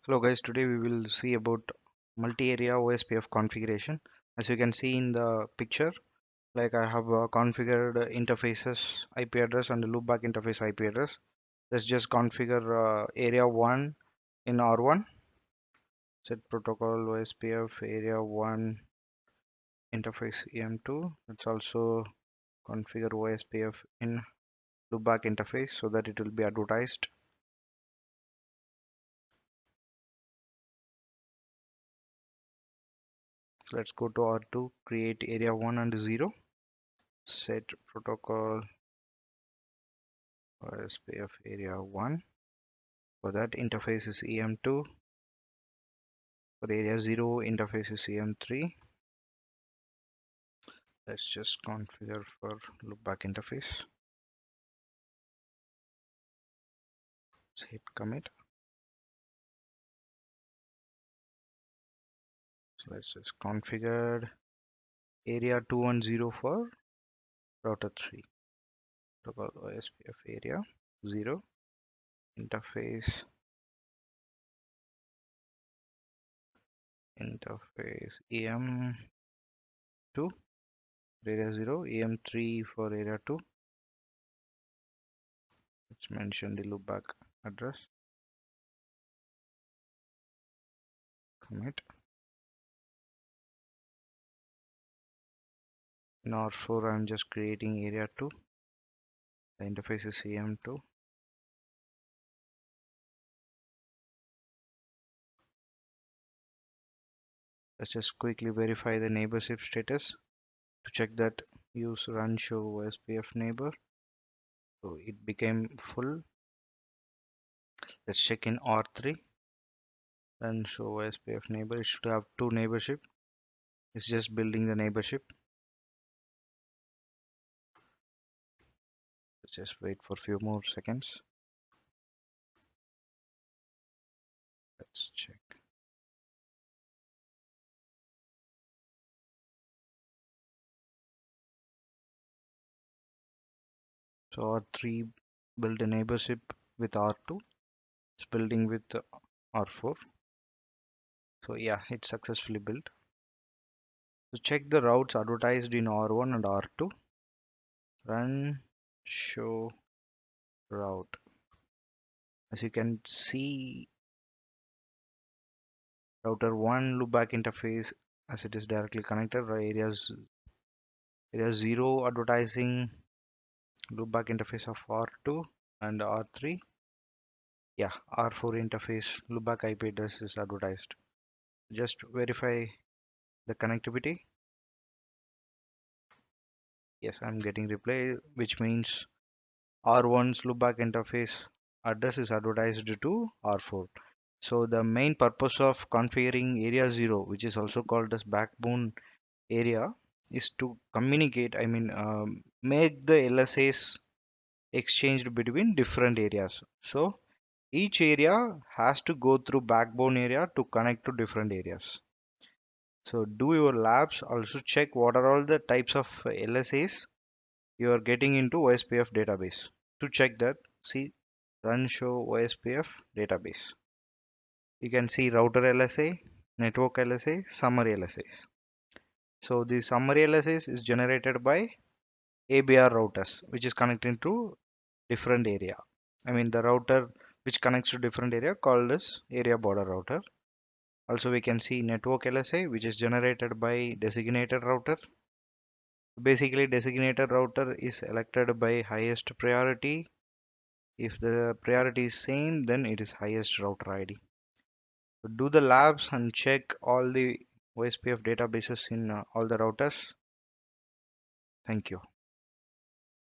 Hello guys, today we will see about multi-area OSPF configuration. As you can see in the picture, like I have configured interfaces IP address and the loopback interface IP address. Let's just configure area 1 in R1. Set protocol OSPF area 1 interface EM2. Let's also configure OSPF in loopback interface so that it will be advertised. So let's go to R2, create area 1 and 0. Set protocol OSPF area 1. For that interface is EM2. For area 0 interface is EM3. Let's just configure for loopback interface. Let's hit commit. So let's just configure area 210 for router 3. Protocol OSPF area 0 interface EM2 area 0 EM3 for area 2. Let's mention the loopback address. Commit. In R4 I'm just creating area 2. The interface is EM2. Let's just quickly verify the neighborship status to check that use run show OSPF neighbor. So it became full. Let's check in R3. Run show OSPF neighbor. It should have 2 neighborship. It's just building the neighborship. Let's just wait for a few more seconds. Let's check. So R3 build a neighborship with R2. It's building with R4. So yeah, it's successfully built. So check the routes advertised in R1 and R2. Run show route. As you can see, router 1 loopback interface as it is directly connected. Area 0 advertising loopback interface of R2 and R3. Yeah, R4 interface loopback IP address is advertised. Just verify the connectivity. Yes, I'm getting reply, which means R1's loopback interface address is advertised to R4. So the main purpose of configuring area 0, which is also called as backbone area, is to communicate, make the LSAs exchanged between different areas. So each area has to go through backbone area to connect to different areas. So do your labs, also check what are all the types of LSAs you are getting into OSPF database. To check that, see run show OSPF database. You can see router LSA, network LSA, summary LSAs. So the summary LSAs is generated by ABR routers, which is connecting to different area. The router which connects to different area called as area border router. Also we can see network LSA, which is generated by designated router. Basically designated router is selected by highest priority. If the priority is same, then it is highest router ID. So do the labs and check all the OSPF databases in all the routers. Thank you.